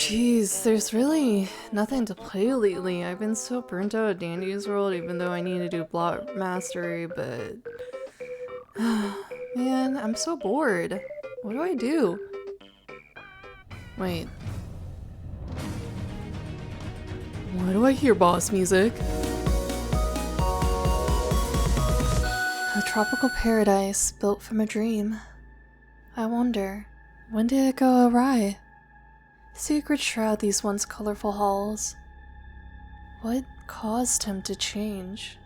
Jeez, there's really nothing to play lately. I've been so burnt out at Dandy's World, even though I need to do block mastery, but... Man, I'm so bored. What do I do? Wait. Why do I hear boss music? A tropical paradise built from a dream. I wonder, when did it go awry? Secrets shroud these once colorful halls. What caused him to change?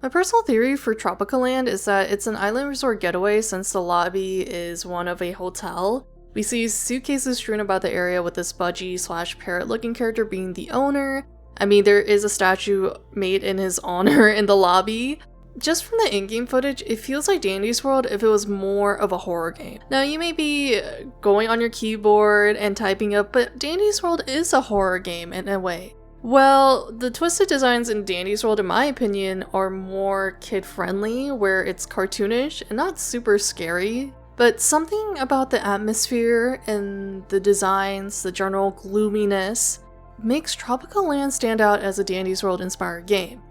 My personal theory for Tropicaland is that it's an island resort getaway since the lobby is one of a hotel. We see suitcases strewn about the area with this budgie/parrot looking character being the owner. I mean, there is a statue made in his honor in the lobby. Just from the in-game footage, it feels like Dandy's World if it was more of a horror game. Now, you may be going on your keyboard and typing up, but Dandy's World is a horror game in a way. Well, the twisted designs in Dandy's World, in my opinion, are more kid-friendly, where it's cartoonish and not super scary. But something about the atmosphere and the designs, the general gloominess, makes Tropicaland stand out as a Dandy's World inspired game.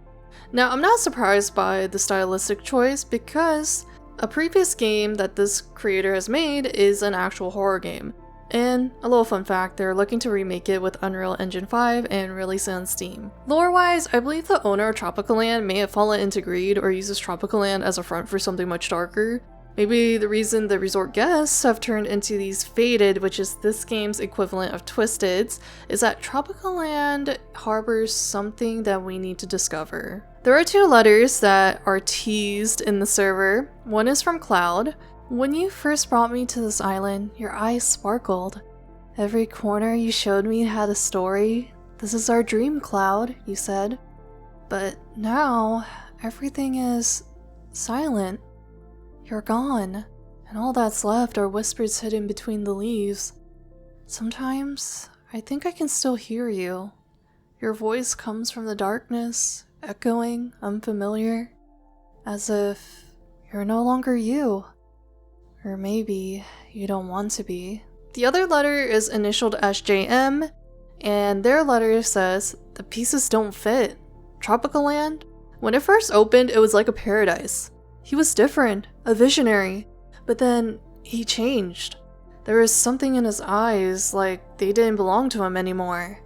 Now, I'm not surprised by the stylistic choice because a previous game that this creator has made is an actual horror game. And a little fun fact, they're looking to remake it with Unreal Engine 5 and release it on Steam. Lore-wise, I believe the owner of Tropicaland may have fallen into greed or uses Tropicaland as a front for something much darker. Maybe the reason the resort guests have turned into these faded, which is this game's equivalent of twisteds, is that Tropicaland harbors something that we need to discover. There are two letters that are teased in the server. One is from Cloud. When you first brought me to this island, your eyes sparkled. Every corner you showed me had a story. This is our dream, Cloud, you said. But now, everything is silent. You're gone, and all that's left are whispers hidden between the leaves. Sometimes, I think I can still hear you. Your voice comes from the darkness, echoing, unfamiliar, as if you're no longer you. Or maybe you don't want to be. The other letter is initialed as JM, and their letter says, "The pieces don't fit. Tropicaland? When it first opened, it was like a paradise. He was different, a visionary, but then he changed. There was something in his eyes, like they didn't belong to him anymore.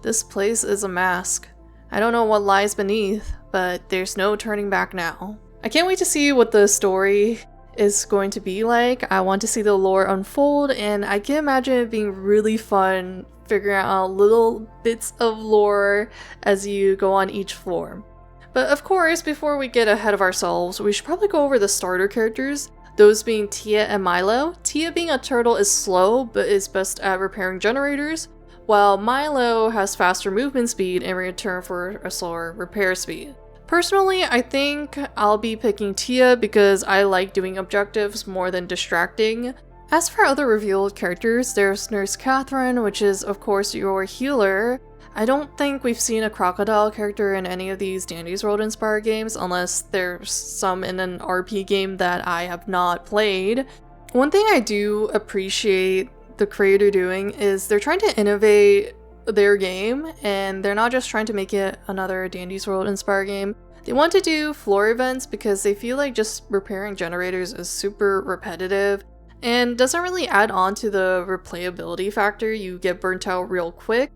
This place is a mask. I don't know what lies beneath, but there's no turning back now." I can't wait to see what the story is going to be like. I want to see the lore unfold, and I can imagine it being really fun figuring out little bits of lore as you go on each floor. But of course, before we get ahead of ourselves, we should probably go over the starter characters, those being Tia and Milo. Tia, being a turtle, is slow, but is best at repairing generators, while Milo has faster movement speed in return for a slower repair speed. Personally, I think I'll be picking Tia because I like doing objectives more than distracting. As for other revealed characters, there's Nurse Catherine, which is of course your healer. I don't think we've seen a crocodile character in any of these Dandy's World inspired games unless there's some in an RP game that I have not played. One thing I do appreciate the creator doing is they're trying to innovate their game, and they're not just trying to make it another Dandy's World inspired game. They want to do floor events because they feel like just repairing generators is super repetitive and doesn't really add on to the replayability factor. You get burnt out real quick.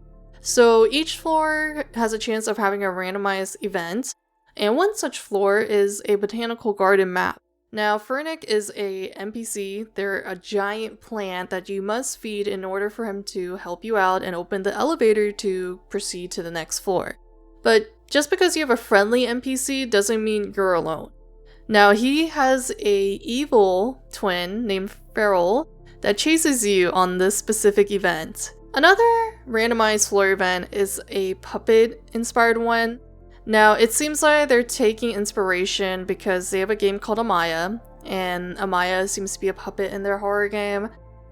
So each floor has a chance of having a randomized event, and one such floor is a botanical garden map. Now, Fernic is a NPC. They're a giant plant that you must feed in order for him to help you out and open the elevator to proceed to the next floor. But just because you have a friendly NPC doesn't mean you're alone. Now, he has a evil twin named Feral that chases you on this specific event. Another randomized floor event is a puppet-inspired one. Now, it seems like they're taking inspiration because they have a game called Amaya, and Amaya seems to be a puppet in their horror game.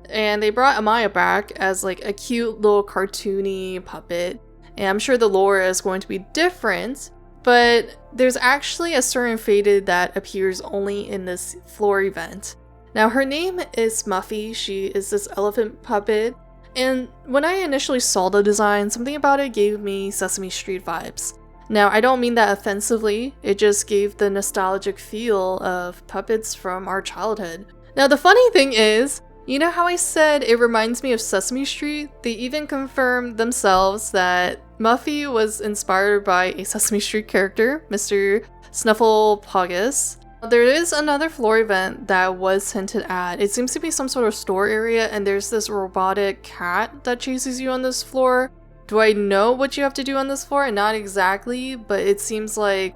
And they brought Amaya back as like a cute little cartoony puppet. And I'm sure the lore is going to be different, but there's actually a certain faded that appears only in this floor event. Now, her name is Muffy. She is this elephant puppet, And when I initially saw the design, something about it gave me Sesame Street vibes. Now, I don't mean that offensively, it just gave the nostalgic feel of puppets from our childhood. Now, the funny thing is, you know how I said it reminds me of Sesame Street? They even confirmed themselves that Muffy was inspired by a Sesame Street character, Mr. Snuffleupagus. There is another floor event that was hinted at. It seems to be some sort of store area, and there's this robotic cat that chases you on this floor. Do I know what you have to do on this floor? Not exactly, but it seems like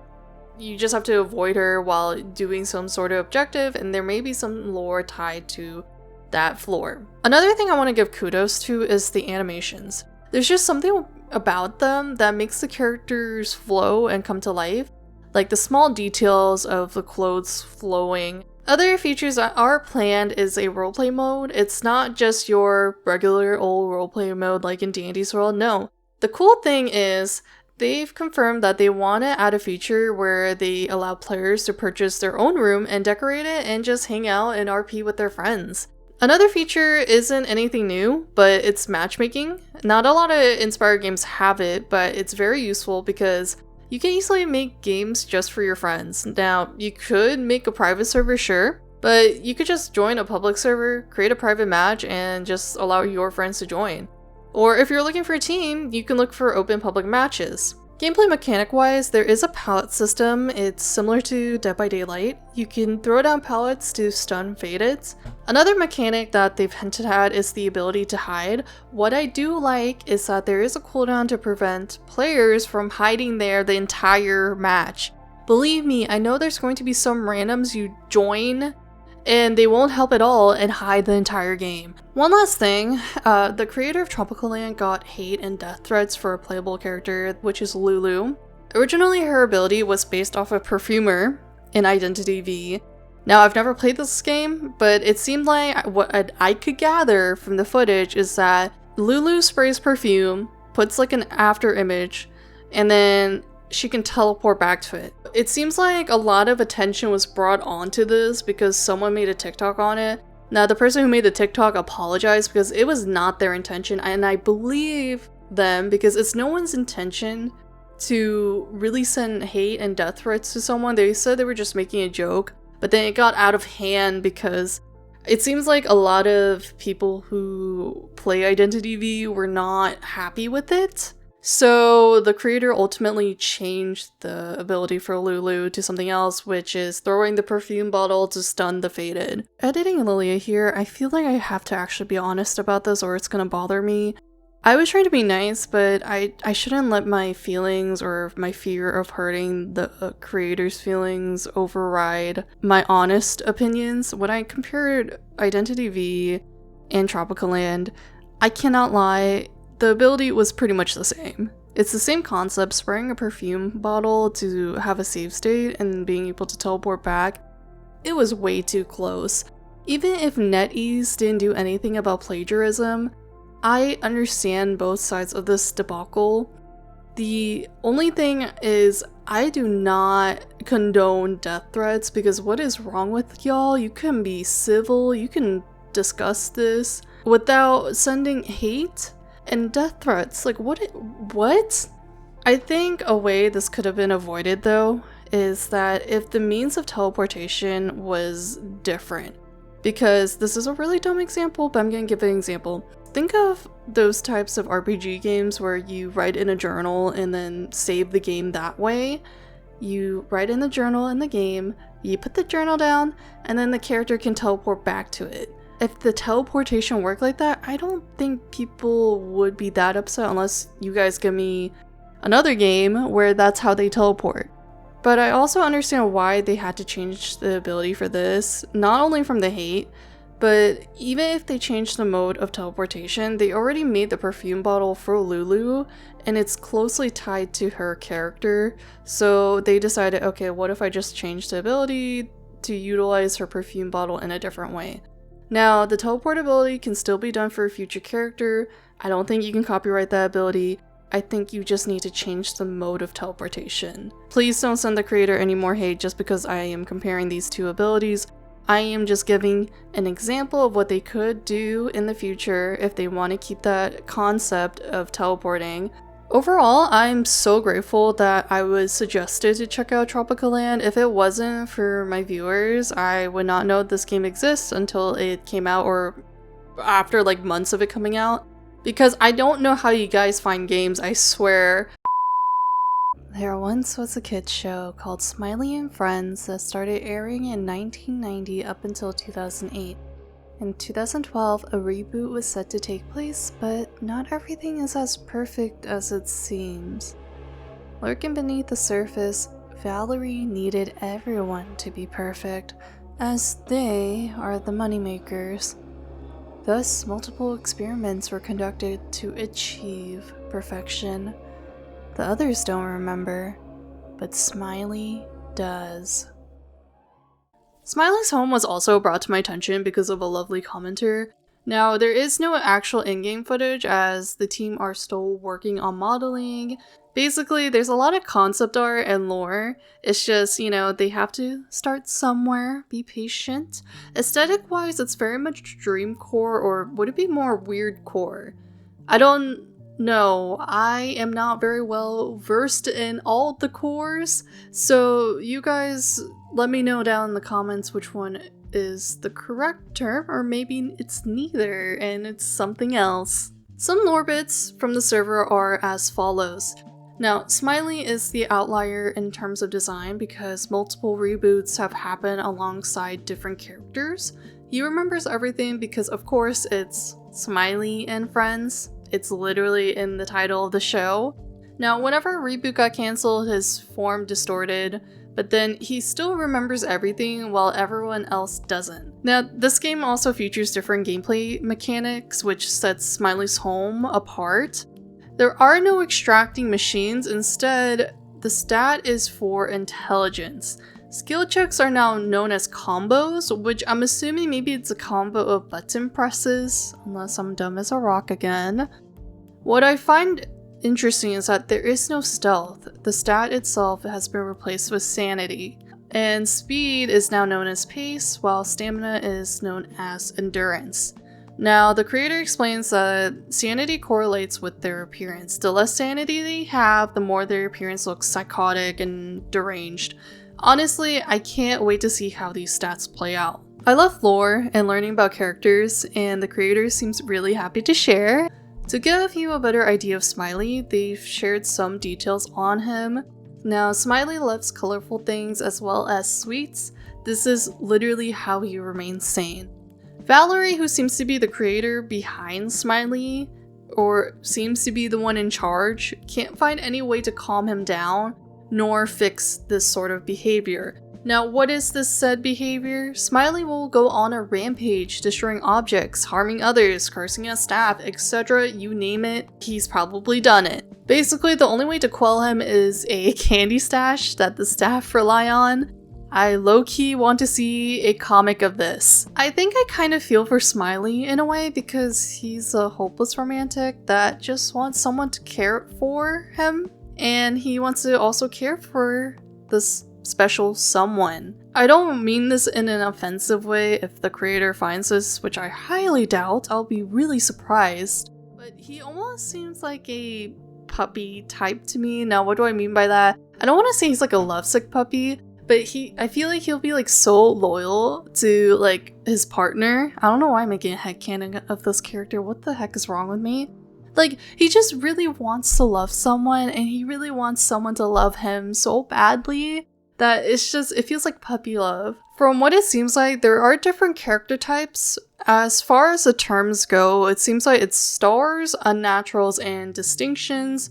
you just have to avoid her while doing some sort of objective, and there may be some lore tied to that floor. Another thing I want to give kudos to is the animations. There's just something about them that makes the characters flow and come to life, like the small details of the clothes flowing. Other features that are planned is a roleplay mode. It's not just your regular old roleplay mode like in D&D's world, no. The cool thing is, they've confirmed that they want to add a feature where they allow players to purchase their own room and decorate it and just hang out and RP with their friends. Another feature isn't anything new, but it's matchmaking. Not a lot of Inspired games have it, but it's very useful because you can easily make games just for your friends. Now, you could make a private server, sure, but you could just join a public server, create a private match, and just allow your friends to join. Or if you're looking for a team, you can look for open public matches. Gameplay mechanic-wise, there is a pallet system. It's similar to Dead by Daylight. You can throw down pallets to stun fadeds. Another mechanic that they've hinted at is the ability to hide. What I do like is that there is a cooldown to prevent players from hiding there the entire match. Believe me, I know there's going to be some randoms you join and they won't help at all and hide the entire game. One last thing, the creator of Tropicaland got hate and death threats for a playable character, which is Lulu. Originally, her ability was based off a perfumer in Identity V. Now, I've never played this game, but it seemed like what I could gather from the footage is that Lulu sprays perfume, puts like an after image, and then she can teleport back to it. It seems like a lot of attention was brought onto this because someone made a TikTok on it. Now, the person who made the TikTok apologized because it was not their intention, and I believe them because it's no one's intention to really send hate and death threats to someone. They said they were just making a joke, but then it got out of hand because it seems like a lot of people who play Identity V were not happy with it. So the creator ultimately changed the ability for Lulu to something else, which is throwing the perfume bottle to stun the faded. Editing Lelia here, I feel like I have to actually be honest about this or it's gonna bother me. I was trying to be nice, but I shouldn't let my feelings or my fear of hurting the creator's feelings override my honest opinions. When I compared Identity V and Tropicaland, I cannot lie, the ability was pretty much the same. It's the same concept, spraying a perfume bottle to have a save state and being able to teleport back. It was way too close. Even if NetEase didn't do anything about plagiarism, I understand both sides of this debacle. The only thing is, I do not condone death threats because what is wrong with y'all? You can be civil, you can discuss this without sending hate and death threats. Like, what? I think a way this could have been avoided, though, is that if the means of teleportation was different. Because this is a really dumb example, but I'm gonna give an example. Think of those types of RPG games where you write in a journal and then save the game that way. You write in the journal in the game, you put the journal down, and then the character can teleport back to it. If the teleportation worked like that, I don't think people would be that upset unless you guys give me another game where that's how they teleport. But I also understand why they had to change the ability for this, not only from the hate, but even if they changed the mode of teleportation, they already made the perfume bottle for Lulu, and it's closely tied to her character, so they decided, okay, what if I just change the ability to utilize her perfume bottle in a different way? Now, the teleport ability can still be done for a future character. I don't think you can copyright that ability. I think you just need to change the mode of teleportation. Please don't send the creator any more hate just because I am comparing these two abilities. I am just giving an example of what they could do in the future if they want to keep that concept of teleporting. Overall, I'm so grateful that I was suggested to check out Tropicaland. If it wasn't for my viewers, I would not know this game exists until it came out, or after like months of it coming out. Because I don't know how you guys find games, I swear. There once was a kids show called Smiley and Friends that started airing in 1990 up until 2008. In 2012, a reboot was set to take place, but not everything is as perfect as it seems. Lurking beneath the surface, Valerie needed everyone to be perfect, as they are the moneymakers. Thus, multiple experiments were conducted to achieve perfection. The others don't remember, but Smiley does. Smiley's home was also brought to my attention because of a lovely commenter. Now, there is no actual in-game footage as the team are still working on modeling. Basically, there's a lot of concept art and lore. It's just, you know, they have to start somewhere, be patient. Aesthetic-wise, it's very much Dreamcore, or would it be more Weirdcore? I don't know. I am not very well versed in all the cores, so you guys let me know down in the comments which one is the correct term, or maybe it's neither and it's something else. Some lore bits from the server are as follows. Now, Smiley is the outlier in terms of design because multiple reboots have happened alongside different characters. He remembers everything because, of course, it's Smiley and Friends. It's literally in the title of the show. Now, whenever a reboot got cancelled, his form distorted, but then he still remembers everything while everyone else doesn't. Now, this game also features different gameplay mechanics, which sets Smiley's home apart. There are no extracting machines, instead, the stat is for intelligence. Skill checks are now known as combos, which I'm assuming maybe it's a combo of button presses, unless I'm dumb as a rock again. What I find interesting is that there is no stealth. The stat itself has been replaced with sanity, and speed is now known as pace, while stamina is known as endurance. Now, the creator explains that sanity correlates with their appearance. The less sanity they have, the more their appearance looks psychotic and deranged. Honestly, I can't wait to see how these stats play out. I love lore and learning about characters, and the creator seems really happy to share. To give you a better idea of Smiley, they've shared some details on him. Now, Smiley loves colorful things as well as sweets. This is literally how he remains sane. Valerie, who seems to be the creator behind Smiley, or seems to be the one in charge, can't find any way to calm him down, nor fix this sort of behavior. Now, what is this said behavior? Smiley will go on a rampage, destroying objects, harming others, cursing at staff, etc. You name it, he's probably done it. Basically, the only way to quell him is a candy stash that the staff rely on. I low-key want to see a comic of this. I think I kind of feel for Smiley in a way because he's a hopeless romantic that just wants someone to care for him, and he wants to also care for this special someone. I don't mean this in an offensive way. If the creator finds this, which I highly doubt, I'll be really surprised. But he almost seems like a puppy type to me. Now, what do I mean by that? I don't want to say he's like a lovesick puppy, but I feel like he'll be like so loyal to like his partner. I don't know why I'm making a headcanon of this character. What the heck is wrong with me? Like, he just really wants to love someone, and he really wants someone to love him so badly that it feels like puppy love. From what it seems like, there are different character types. As far as the terms go, it seems like it's stars, unnaturals, and distinctions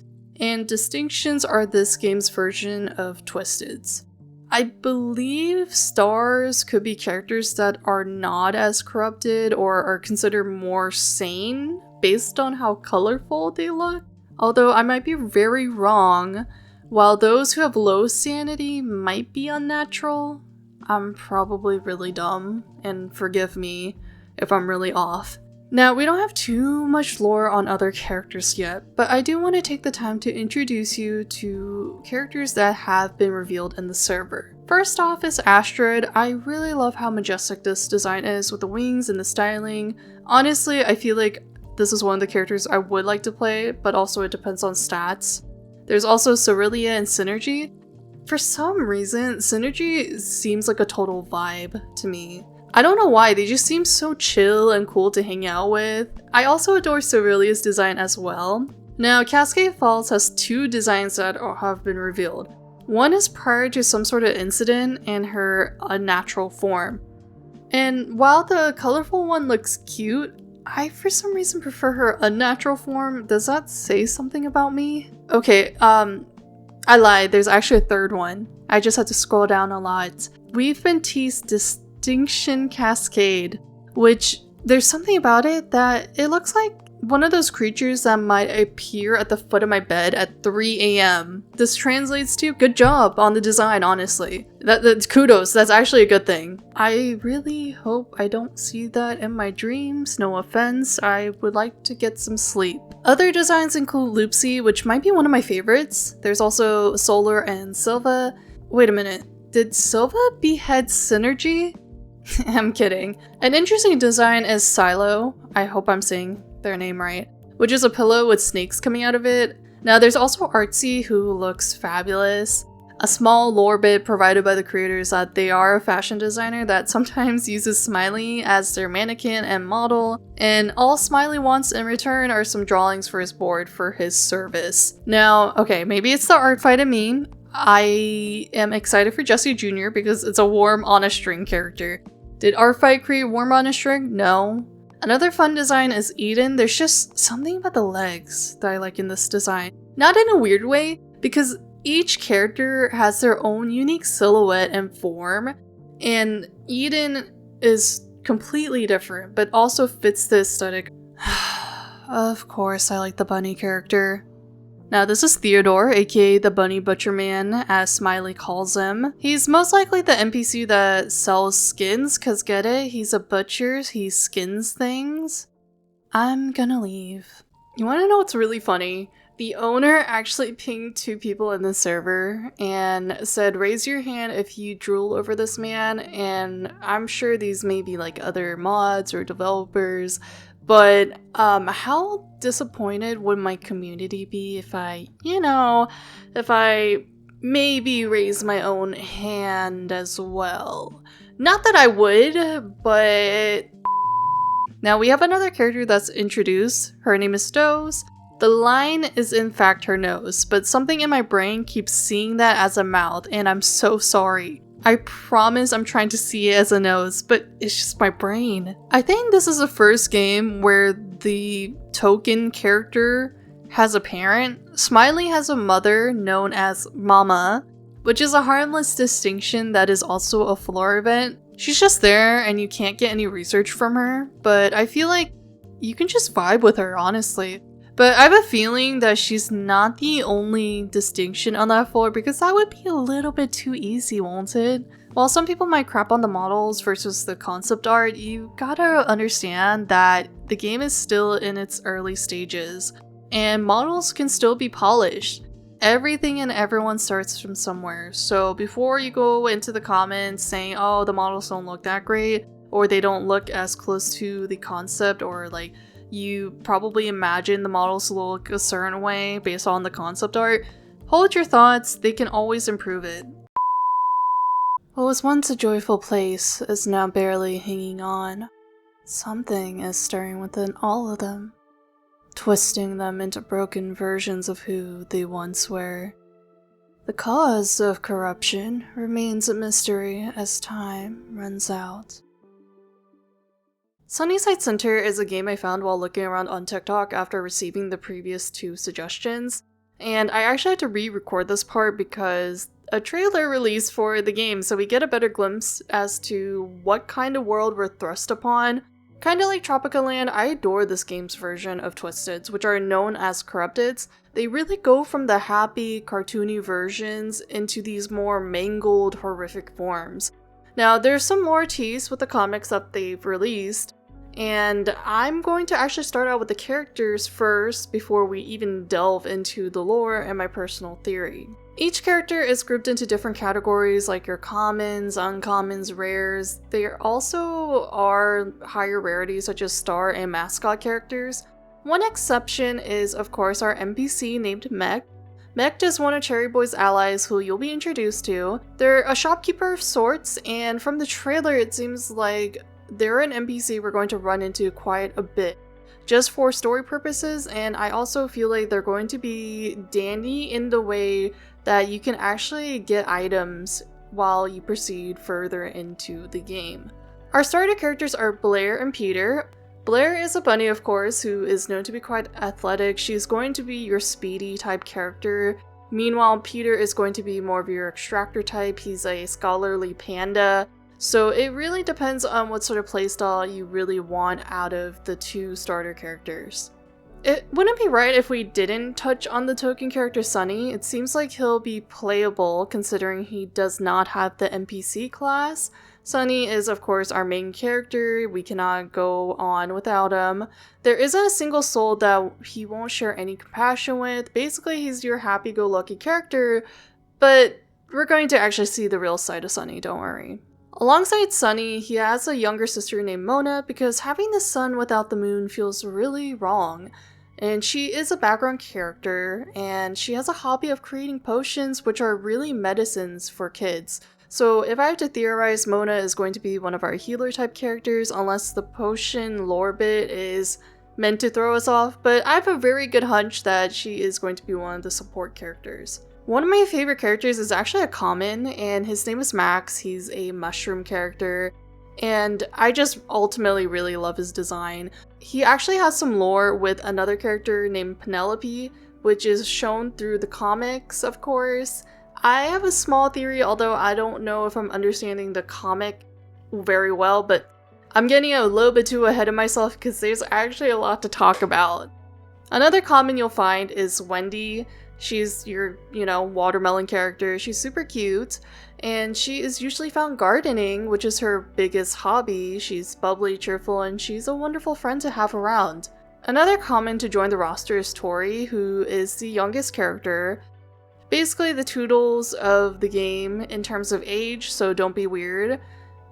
are this game's version of twisteds. I believe stars could be characters that are not as corrupted or are considered more sane based on how colorful they look, although I might be very wrong. While those who have low sanity might be unnatural, I'm probably really dumb, and forgive me if I'm really off. Now, we don't have too much lore on other characters yet, but I do want to take the time to introduce you to characters that have been revealed in the server. First off is Astrid. I really love how majestic this design is with the wings and the styling. Honestly, I feel like this is one of the characters I would like to play, but also it depends on stats. There's also Lelia and Synergy. For some reason, Synergy seems like a total vibe to me. I don't know why, they just seem so chill and cool to hang out with. I also adore Lelia's design as well. Now, Cascade Falls has 2 designs that have been revealed. One is prior to some sort of incident in her unnatural form. And while the colorful one looks cute, I for some reason prefer her unnatural form. Does that say something about me? Okay, I lied, there's actually a third one. I just had to scroll down a lot. We've been teased Distinction Cascade, which there's something about it that it looks like one of those creatures that might appear at the foot of my bed at 3 a.m. This translates to good job on the design, honestly. That's kudos, that's actually a good thing. I really hope I don't see that in my dreams, no offense, I would like to get some sleep. Other designs include Loopsy, which might be one of my favorites. There's also Solar and Silva. Wait a minute, did Silva behead Synergy? I'm kidding. An interesting design is Silo, I hope I'm saying their name right, which is a pillow with snakes coming out of it. Now there's also Artsy, who looks fabulous. A small lore bit provided by the creators that they are a fashion designer that sometimes uses Smiley as their mannequin and model, and all Smiley wants in return are some drawings for his board for his service. Now, okay, maybe it's the art fight in me. I am excited for Jesse Jr. because it's a Worm on a String character. Did art fight create Worm on a String? No. Another fun design is Eden. There's just something about the legs that I like in this design. Not in a weird way, because each character has their own unique silhouette and form, and Eden is completely different, but also fits the aesthetic. Of course, I like the bunny character. Now this is Theodore, aka the Bunny Butcher Man, as Smiley calls him. He's most likely the NPC that sells skins, cause get it? He's a butcher, he skins things. I'm gonna leave. You wanna know what's really funny? The owner actually pinged 2 people in the server and said, raise your hand if you drool over this man, and I'm sure these may be like other mods or developers, but how disappointed would my community be if I maybe raise my own hand as well? Not that I would, but... Now we have another character that's introduced. Her name is Doze. The line is in fact her nose, but something in my brain keeps seeing that as a mouth, and I'm so sorry. I promise I'm trying to see it as a nose, but it's just my brain. I think this is the first game where the token character has a parent. Smiley has a mother known as Mama, which is a harmless distinction that is also a floor event. She's just there and you can't get any research from her, but I feel like you can just vibe with her, honestly. But I have a feeling that she's not the only distinction on that floor, because that would be a little bit too easy, won't it? While some people might crap on the models versus the concept art, you gotta understand that the game is still in its early stages, and models can still be polished. Everything and everyone starts from somewhere, so before you go into the comments saying, oh, the models don't look that great, or they don't look as close to the concept, or like, you probably imagine the models look a certain way based on the concept art, hold your thoughts, they can always improve it. What was once a joyful place is now barely hanging on. Something is stirring within all of them, twisting them into broken versions of who they once were. The cause of corruption remains a mystery as time runs out. Sunnyside Center is a game I found while looking around on TikTok after receiving the previous 2 suggestions, and I actually had to re-record this part because a trailer released for the game, so we get a better glimpse as to what kind of world we're thrust upon. Kinda like Tropicaland, I adore this game's version of Twisteds, which are known as Corrupteds. They really go from the happy, cartoony versions into these more mangled, horrific forms. Now, there's some more tease with the comics that they've released, And I'm going to actually start out with the characters first before we even delve into the lore and my personal theory. Each character is grouped into different categories like your commons, uncommons, rares. There also are higher rarities such as star and mascot characters. One exception is, of course, our NPC named Mech. Mech is one of Cherry Boy's allies who you'll be introduced to. They're a shopkeeper of sorts, and from the trailer it seems like they're an NPC we're going to run into quite a bit, just for story purposes, and I also feel like they're going to be dandy in the way that you can actually get items while you proceed further into the game. Our starter characters are Blair and Peter. Blair is a bunny, of course, who is known to be quite athletic. She's going to be your speedy type character. Meanwhile, Peter is going to be more of your extractor type. He's a scholarly panda. So it really depends on what sort of playstyle you really want out of the two starter characters. It wouldn't be right if we didn't touch on the token character Sunny. It seems like he'll be playable considering he does not have the NPC class. Sunny is of course our main character, we cannot go on without him. There isn't a single soul that he won't share any compassion with. Basically he's your happy-go-lucky character, but we're going to actually see the real side of Sunny, don't worry. Alongside Sunny, he has a younger sister named Mona because having the sun without the moon feels really wrong. And she is a background character, and she has a hobby of creating potions which are really medicines for kids. So if I have to theorize, Mona is going to be one of our healer type characters unless the potion lore bit is meant to throw us off, but I have a very good hunch that she is going to be one of the support characters. One of my favorite characters is actually a common, and his name is Max. He's a mushroom character, and I just ultimately really love his design. He actually has some lore with another character named Penelope, which is shown through the comics, of course. I have a small theory, although I don't know if I'm understanding the comic very well, but I'm getting a little bit too ahead of myself because there's actually a lot to talk about. Another common you'll find is Wendy. She's your, watermelon character. She's super cute, and she is usually found gardening, which is her biggest hobby. She's bubbly, cheerful, and she's a wonderful friend to have around. Another common to join the roster is Tori, who is the youngest character. Basically the Toodles of the game in terms of age, so don't be weird.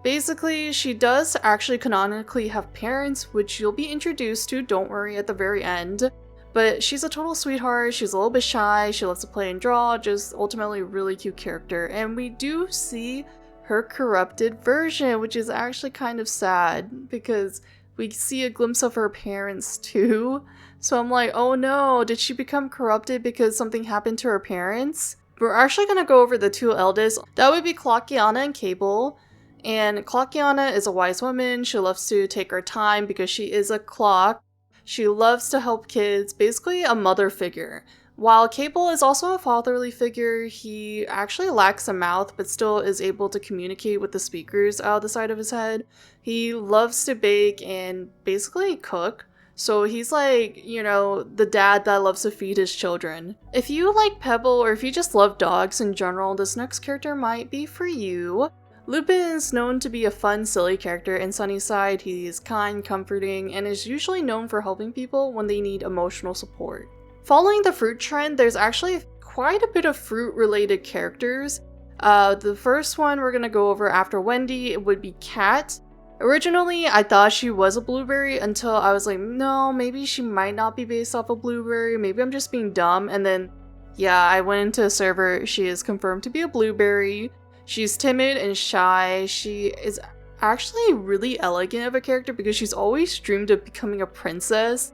Basically, she does actually canonically have parents, which you'll be introduced to, don't worry, at the very end. But she's a total sweetheart, she's a little bit shy, she loves to play and draw, just ultimately a really cute character. And we do see her corrupted version, which is actually kind of sad, because we see a glimpse of her parents too. So I'm like, oh no, did she become corrupted because something happened to her parents? We're actually going to go over the two eldest. That would be Clockiana and Cable. And Clockiana is a wise woman, she loves to take her time because she is a clock. She loves to help kids, basically a mother figure. While Cable is also a fatherly figure, he actually lacks a mouth but still is able to communicate with the speakers out the side of his head. He loves to bake and basically cook. So he's like, the dad that loves to feed his children. If you like Pebble or if you just love dogs in general, this next character might be for you. Lupin is known to be a fun, silly character in Sunnyside. He is kind, comforting, and is usually known for helping people when they need emotional support. Following the fruit trend, there's actually quite a bit of fruit-related characters. The first one we're going to go over after Wendy would be Kat. Originally, I thought she was a blueberry until I was like, no, maybe she might not be based off a blueberry. Maybe I'm just being dumb. And then, yeah, I went into a server. She is confirmed to be a blueberry. She's timid and shy. She is actually really elegant of a character because she's always dreamed of becoming a princess.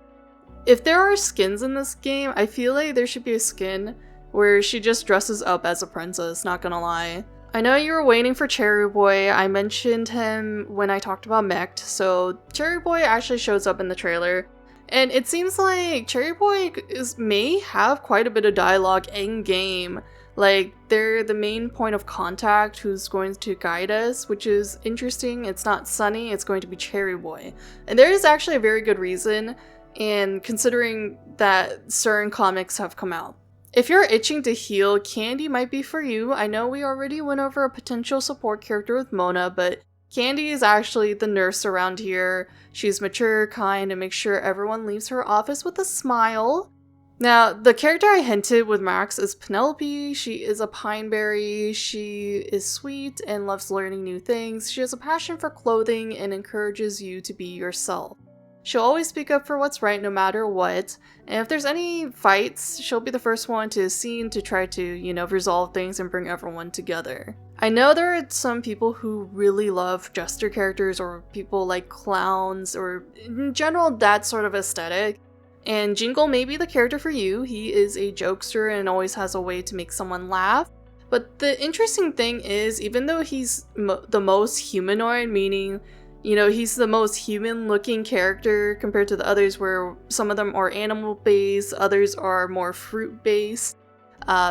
If there are skins in this game, I feel like there should be a skin where she just dresses up as a princess, not gonna lie. I know you were waiting for Cherry Boy. I mentioned him when I talked about Mech, so Cherry Boy actually shows up in the trailer. And it seems like Cherry Boy may have quite a bit of dialogue in-game. Like, they're the main point of contact who's going to guide us, which is interesting. It's not Sunny, it's going to be Cherry Boy. And there is actually a very good reason, and considering that certain comics have come out. If you're itching to heal, Candy might be for you. I know we already went over a potential support character with Mona, but Candy is actually the nurse around here. She's mature, kind, and makes sure everyone leaves her office with a smile. Now, the character I hinted with Max is Penelope. She is a pineberry. She is sweet and loves learning new things. She has a passion for clothing and encourages you to be yourself. She'll always speak up for what's right no matter what, and if there's any fights, she'll be the first one to scene to try to, resolve things and bring everyone together. I know there are some people who really love jester characters or people like clowns or in general that sort of aesthetic, and Jingle may be the character for you. He is a jokester and always has a way to make someone laugh. But the interesting thing is, even though he's the most humanoid, meaning he's the most human-looking character compared to the others where some of them are animal-based, others are more fruit-based.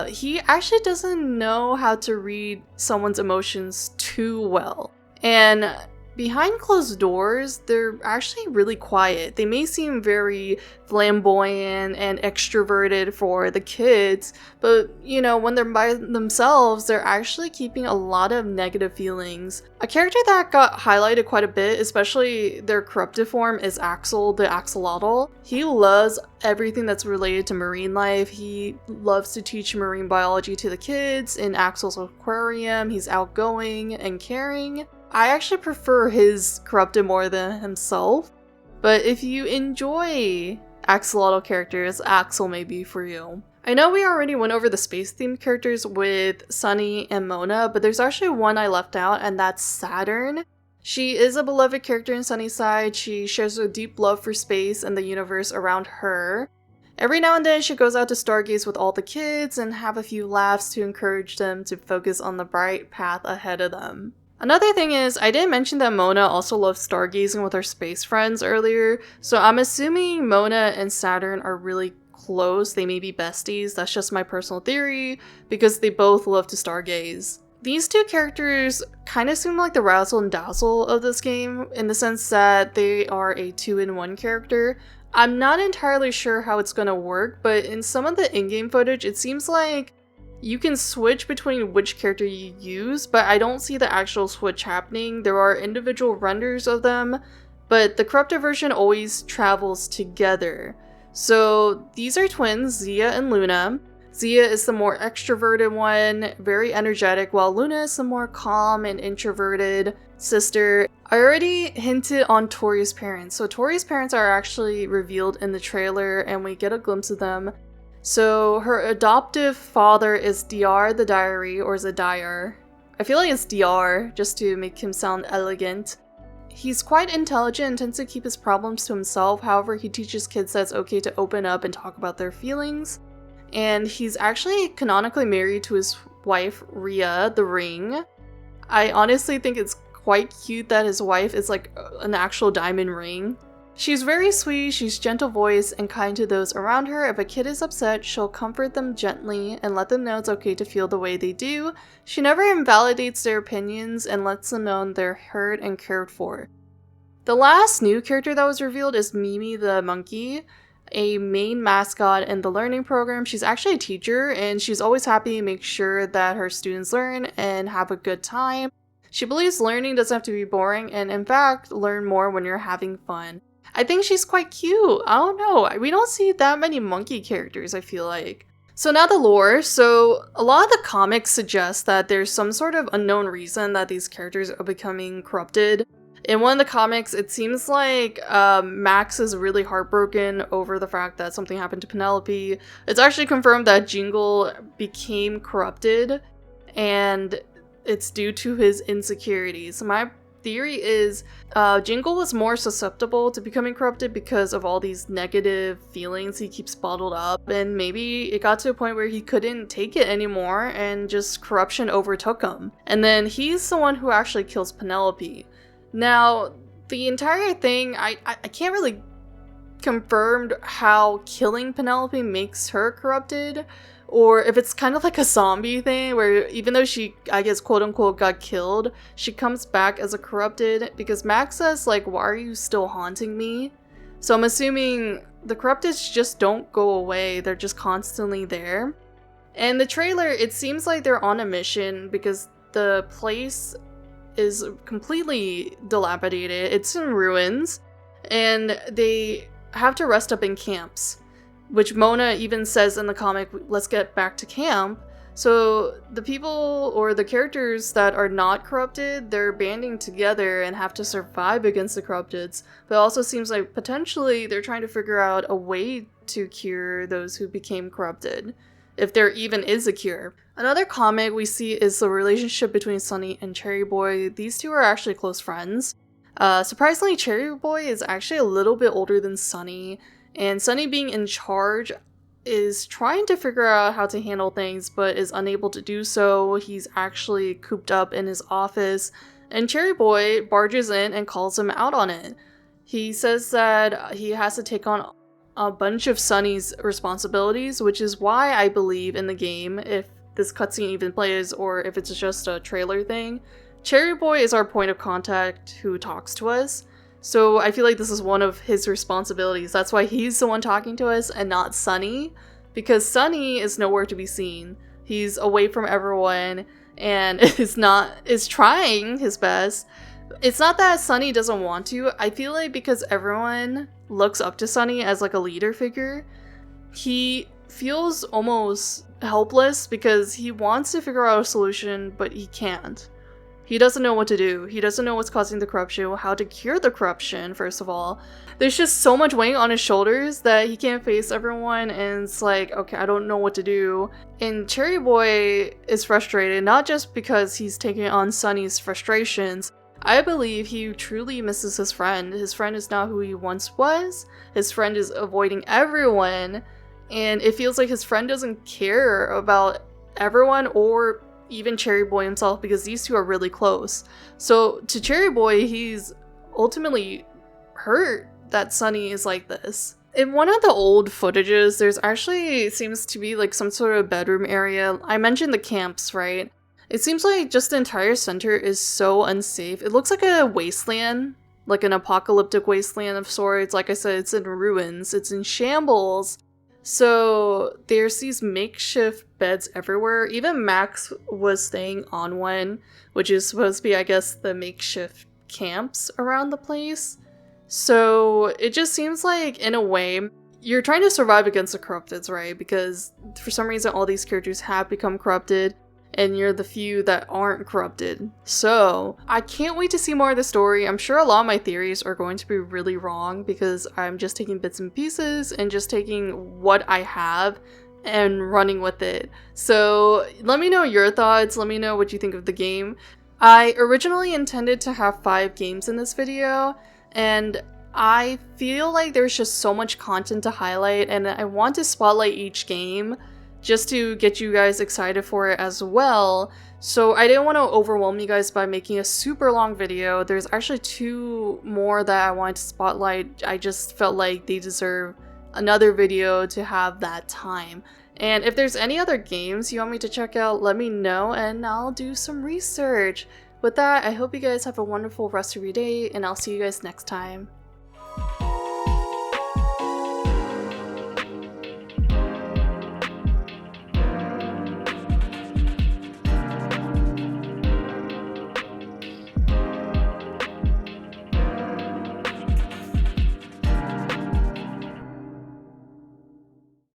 He actually doesn't know how to read someone's emotions too well. And behind closed doors, they're actually really quiet. They may seem very flamboyant and extroverted for the kids, but when they're by themselves, they're actually keeping a lot of negative feelings. A character that got highlighted quite a bit, especially their corrupted form, is Axel the axolotl. He loves everything that's related to marine life. He loves to teach marine biology to the kids in Axel's aquarium. He's outgoing and caring. I actually prefer his corrupted more than himself, but if you enjoy axolotl characters, Axel may be for you. I know we already went over the space-themed characters with Sunny and Mona, but there's actually one I left out, and that's Saturn. She is a beloved character in Sunnyside. She shares a deep love for space and the universe around her. Every now and then she goes out to stargaze with all the kids and have a few laughs to encourage them to focus on the bright path ahead of them. Another thing is, I didn't mention that Mona also loves stargazing with her space friends earlier, so I'm assuming Mona and Saturn are really close. They may be besties. That's just my personal theory, because they both love to stargaze. These two characters kind of seem like the razzle and dazzle of this game, in the sense that they are a 2-in-1 character. I'm not entirely sure how it's gonna work, but in some of the in-game footage, it seems like you can switch between which character you use, but I don't see the actual switch happening. There are individual renders of them, but the corrupted version always travels together. So these are twins, Zia and Luna. Zia is the more extroverted one, very energetic, while Luna is the more calm and introverted sister. I already hinted on Tori's parents. So Tori's parents are actually revealed in the trailer, and we get a glimpse of them. So her adoptive father is Dr. the Diary, or Zadire. I feel like it's Dr. just to make him sound elegant. He's quite intelligent and tends to keep his problems to himself. However, he teaches kids that it's okay to open up and talk about their feelings. And he's actually canonically married to his wife, Rhea, the Ring. I honestly think it's quite cute that his wife is like an actual diamond ring. She's very sweet, she's gentle voiced and kind to those around her. If a kid is upset, she'll comfort them gently and let them know it's okay to feel the way they do. She never invalidates their opinions and lets them know they're heard and cared for. The last new character that was revealed is Mimi the monkey, a main mascot in the learning program. She's actually a teacher and she's always happy to make sure that her students learn and have a good time. She believes learning doesn't have to be boring and in fact, learn more when you're having fun. I think she's quite cute. I don't know. We don't see that many monkey characters, I feel like. So now the lore. So a lot of the comics suggest that there's some sort of unknown reason that these characters are becoming corrupted. In one of the comics, it seems like Max is really heartbroken over the fact that something happened to Penelope. It's actually confirmed that Jingle became corrupted, and it's due to his insecurities. My theory is Jingle was more susceptible to becoming corrupted because of all these negative feelings he keeps bottled up, and maybe it got to a point where he couldn't take it anymore and just corruption overtook him. And then he's the one who actually kills Penelope. Now, the entire thing, I can't really confirm how killing Penelope makes her corrupted, or if it's kind of like a zombie thing where even though she, I guess, quote unquote, got killed, she comes back as a corrupted, because Max says, like, why are you still haunting me? So I'm assuming the corrupteds just don't go away, they're just constantly there. And the trailer, it seems like they're on a mission because the place is completely dilapidated. It's in ruins, and they have to rest up in camps, which Mona even says in the comic, let's get back to camp. So the people or the characters that are not corrupted, they're banding together and have to survive against the corrupteds. But it also seems like potentially they're trying to figure out a way to cure those who became corrupted, if there even is a cure. Another comic we see is the relationship between Sunny and Cherry Boy. These two are actually close friends. Surprisingly, Cherry Boy is actually a little bit older than Sunny, and Sunny, being in charge, is trying to figure out how to handle things but is unable to do so. He's actually cooped up in his office, and Cherry Boy barges in and calls him out on it. He says that he has to take on a bunch of Sunny's responsibilities, which is why I believe in the game, if this cutscene even plays or if it's just a trailer thing, Cherry Boy is our point of contact who talks to us. So I feel like this is one of his responsibilities. That's why he's the one talking to us and not Sunny, because Sunny is nowhere to be seen. He's away from everyone and is trying his best. It's not that Sunny doesn't want to. I feel like because everyone looks up to Sunny as like a leader figure, he feels almost helpless because he wants to figure out a solution, but he can't. He doesn't know what to do. He doesn't know what's causing the corruption, how to cure the corruption, first of all. There's just so much weight on his shoulders that he can't face everyone, and it's like, okay, I don't know what to do. And Cherry Boy is frustrated, not just because he's taking on Sunny's frustrations. I believe he truly misses his friend. His friend is not who he once was. His friend is avoiding everyone, and it feels like his friend doesn't care about everyone or even Cherry Boy himself, because these two are really close. So to Cherry Boy, he's ultimately hurt that Sunny is like this. In one of the old footages, there's actually seems to be like some sort of bedroom area. I mentioned the camps, right? It seems like just the entire center is so unsafe. It looks like a wasteland, like an apocalyptic wasteland of sorts. Like I said, it's in ruins, it's in shambles. So there's these makeshift beds everywhere. Even Max was staying on one, which is supposed to be, I guess, the makeshift camps around the place. So it just seems like, in a way, you're trying to survive against the corrupteds, right? Because for some reason all these characters have become corrupted, and you're the few that aren't corrupted. So I can't wait to see more of the story. I'm sure a lot of my theories are going to be really wrong because I'm just taking bits and pieces and just taking what I have and running with it. So let me know your thoughts. Let me know what you think of the game. I originally intended to have 5 games in this video, and I feel like there's just so much content to highlight, and I want to spotlight each game just to get you guys excited for it as well. So I didn't want to overwhelm you guys by making a super long video. There's actually 2 more that I wanted to spotlight. I just felt like they deserve another video to have that time. And if there's any other games you want me to check out, let me know and I'll do some research. With that, I hope you guys have a wonderful rest of your day, and I'll see you guys next time.